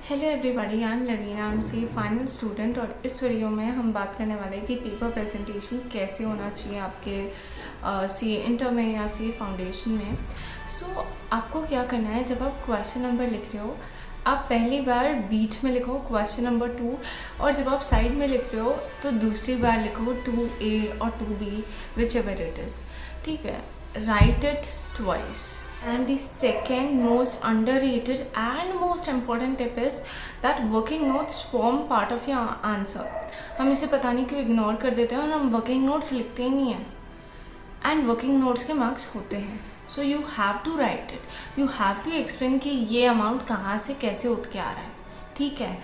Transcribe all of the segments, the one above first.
Hello everybody, I am Lavina, I am C final student. और इस video में हम बात करने वाले हैं कि पेपर प्रेजेंटेशन कैसे होना चाहिए आपके सी इंटर में या सी फाउंडेशन में। सो आपको क्या करना है, जब आप क्वेश्चन नंबर लिख रहे हो आप पहली बार बीच में लिखो क्वेश्चन नंबर 2, और जब आप साइड में लिख रहे हो तो दूसरी बार लिखो 2A और 2B, which ever it is. ठीक है, right it twice. And the second most underrated and most important tip is that working notes form part of your answer. हम इसे पता नहीं क्यों इग्नोर कर देते हैं और हम वर्किंग नोट्स लिखते ही नहीं हैं। एंड वर्किंग नोट्स के मार्क्स होते हैं, so you have to write it, you have to explain कि ये अमाउंट कहाँ से कैसे उठ के आ रहा है। ठीक है,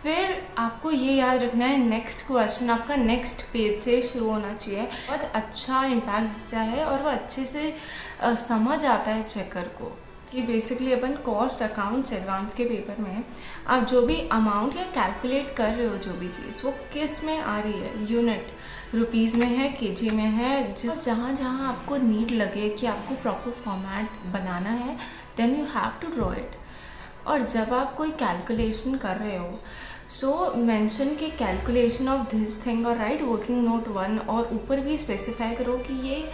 फिर आपको ये याद रखना है नेक्स्ट क्वेश्चन आपका नेक्स्ट पेज से शुरू होना चाहिए। बहुत अच्छा इम्पैक्ट देता है और वो अच्छे से समझ आता है चेकर को कि बेसिकली अपन कॉस्ट अकाउंट्स एडवांस के पेपर में आप जो भी अमाउंट या कैलकुलेट कर रहे हो, जो भी चीज़ वो किस में आ रही है, यूनिट रुपीज़ में है, केजी में है, जिस जहाँ जहाँ आपको नीड लगे कि आपको प्रॉपर फॉर्मेट बनाना है, then you have to draw it. और जब आप कोई कैलकुलेशन कर रहे हो सो मेंशन कि कैलकुलेशन ऑफ दिस थिंग और राइट वर्किंग नोट 1, और ऊपर भी स्पेसिफाई करो कि ये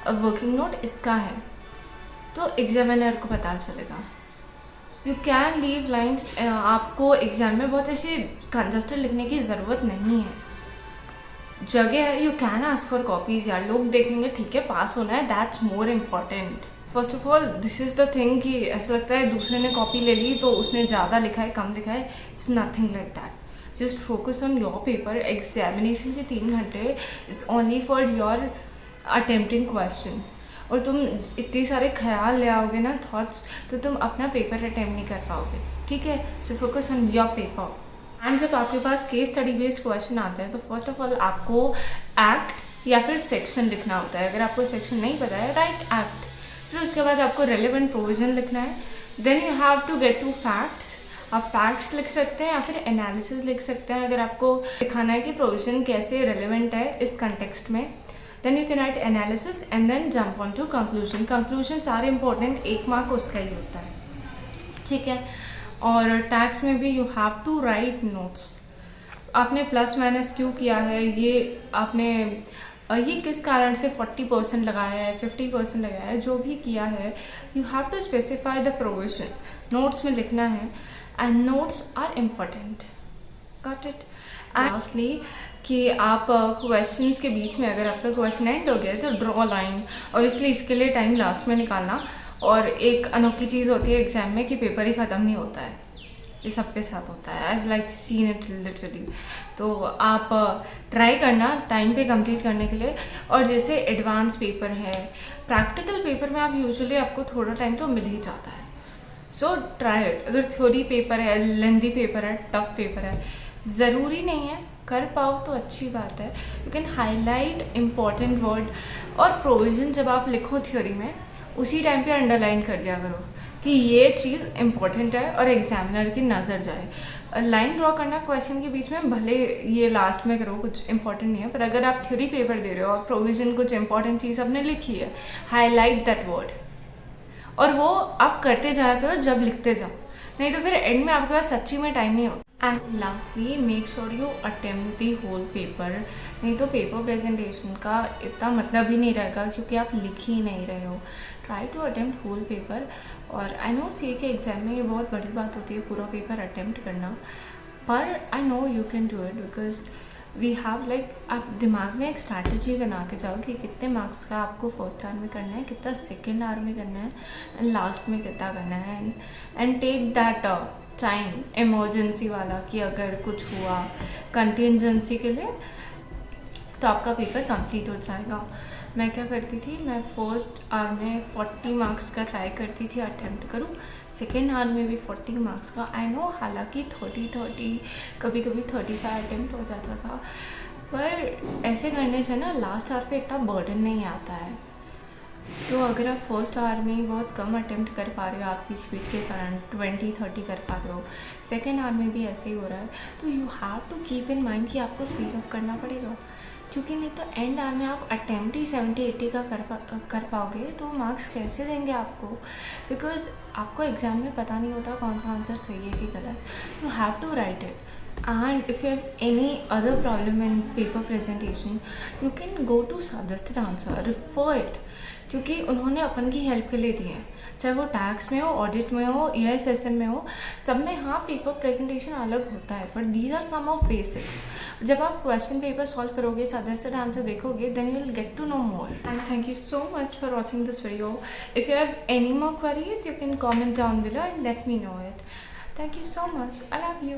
वर्किंग नोट इसका है, तो एग्जामिनर को पता चलेगा। यू कैन लीव लाइन्स, आपको एग्जाम में बहुत ऐसे कंजस्टेड लिखने की ज़रूरत नहीं है, जगह है, you can ask for copies. यार लोग देखेंगे, ठीक है पास होना है, that's more important. First of all this is the thing कि ऐसा लगता है दूसरे ने कॉपी ले ली तो उसने ज़्यादा लिखा है कम लिखा है, it's nothing like that. Just focus on your paper. Examination के 3 घंटे it's only for your attempting question, और तुम इतने सारे ख्याल ले आओगे ना, थॉट्स, तो तुम अपना पेपर अटेम्प्ट नहीं कर पाओगे। ठीक है, so focus on your paper. And जब आपके पास केस स्टडी बेस्ड क्वेश्चन आते हैं तो फर्स्ट ऑफ ऑल आपको एक्ट या फिर सेक्शन लिखना होता है। अगर आपको सेक्शन नहीं पता है, राइट एक्ट। फिर उसके बाद आपको रेलेवेंट प्रोविजन लिखना है। Then you have to get to facts. आप फैक्ट्स लिख सकते हैं या फिर एनालिसिस लिख सकते हैं अगर आपको दिखाना है कि प्रोविजन कैसे रेलेवेंट है इस कंटेक्स्ट में। Then you can write analysis and then jump on to conclusion. Conclusion सारे इंपॉर्टेंट, 1 मार्क उसका ही होता है। ठीक है, और टैक्स में भी you have to write notes. आपने प्लस माइनस क्यों किया है, ये आपने ये किस कारण से 40% लगाया है, 50% लगाया है, जो भी किया है, you have to specify the provision. Notes में लिखना है and notes are important. Got it. And lastly कि आप क्वेश्चंस के बीच में अगर आपका क्वेश्चन एंड हो गया तो ड्रॉ लाइन। ऑब्वियसली इसके लिए टाइम लास्ट में निकालना। और एक अनोखी चीज़ होती है एग्जाम में कि पेपर ही ख़त्म नहीं होता है, ये सबके साथ होता है। I like seen it literally. तो आप ट्राई करना टाइम पे कंप्लीट करने के लिए। और जैसे एडवांस पेपर है, प्रैक्टिकल पेपर में आप यूजुअली आपको थोड़ा टाइम तो मिल ही जाता है, सो ट्राई इट। अगर थ्योरी पेपर है, लेंदी पेपर है, टफ पेपर है, ज़रूरी नहीं है कर पाओ तो अच्छी बात है। You can highlight important word. और प्रोविज़न जब आप लिखो थ्योरी में उसी टाइम पे अंडरलाइन कर दिया करो कि ये चीज़ इम्पॉर्टेंट है और एग्जामिनर की नज़र जाए। लाइन ड्रॉ करना क्वेश्चन के बीच में भले ये लास्ट में करो, कुछ इंपॉर्टेंट नहीं है, पर अगर आप थ्योरी पेपर दे रहे हो और प्रोविज़न कुछ इंपॉर्टेंट चीज़ आपने लिखी है, हाईलाइट दैट वर्ड, और वो आप करते जाया करो जब लिखते जाओ, नहीं तो फिर एंड में आपके पास सच्ची में टाइम नहीं हो। And lastly make sure you attempt the whole paper, नहीं तो पेपर प्रेजेंटेशन का इतना मतलब ही नहीं रहेगा क्योंकि आप लिख ही नहीं रहे हो। Try to attempt whole paper. और आई नो सी के एग्ज़ाम में ये बहुत बड़ी बात होती है पूरा पेपर अटेम्प्ट करना, पर I know you can do it because we have like, आप दिमाग में एक स्ट्रैटेजी बना के जाओ कि कितने मार्क्स का आपको फर्स्ट आवर में करना है, कितना सेकेंड आवर में करना है, एंड लास्ट में कितना करना है। And take that time emergency वाला कि अगर कुछ हुआ कंटिजेंसी के लिए तो आपका पेपर कंप्लीट हो जाएगा। मैं क्या करती थी, मैं फर्स्ट आवर में 40 मार्क्स का ट्राई करती थी अटेम्प्ट करूँ, सेकेंड आवर में भी 40 मार्क्स का। आई नो हालांकि 30 कभी कभी 35 अटेम्प्ट हो जाता था, पर ऐसे करने से ना लास्ट आवर पे इतना बर्डन नहीं आता है। तो अगर आप फर्स्ट आवर में बहुत कम अटेम्प्ट कर पा रहे हो आपकी स्पीड के कारण, 20-30 कर पा रहे हो, सेकेंड आवर में भी ऐसे ही हो रहा है, तो you have to keep in mind कि आपको स्पीड अप करना पड़ेगा। क्योंकि नहीं तो एंड आर में आप अटेम्प्ट ही 70-80 का कर पाओगे तो मार्क्स कैसे देंगे आपको, बिकॉज आपको एग्ज़ाम में पता नहीं होता कौन सा आंसर सही है कि गलत। You have to write it, and if you have any other problem in paper presentation you can go to suggested answer, refer it, क्योंकि उन्होंने अपन की हेल्प के लिए दिए हैं, चाहे वो टैक्स में हो, ऑडिट में हो, EISSM में हो, सब में हाँ पेपर प्रेजेंटेशन अलग होता है, but these are some of basics. जब आप क्वेश्चन पेपर सॉल्व करोगे, सजेस्टेड आंसर देखोगे, then you will get to know more. And thank you so much for watching this video. If you have any more queries you can comment down below and let me know it. Thank you so much, I love you.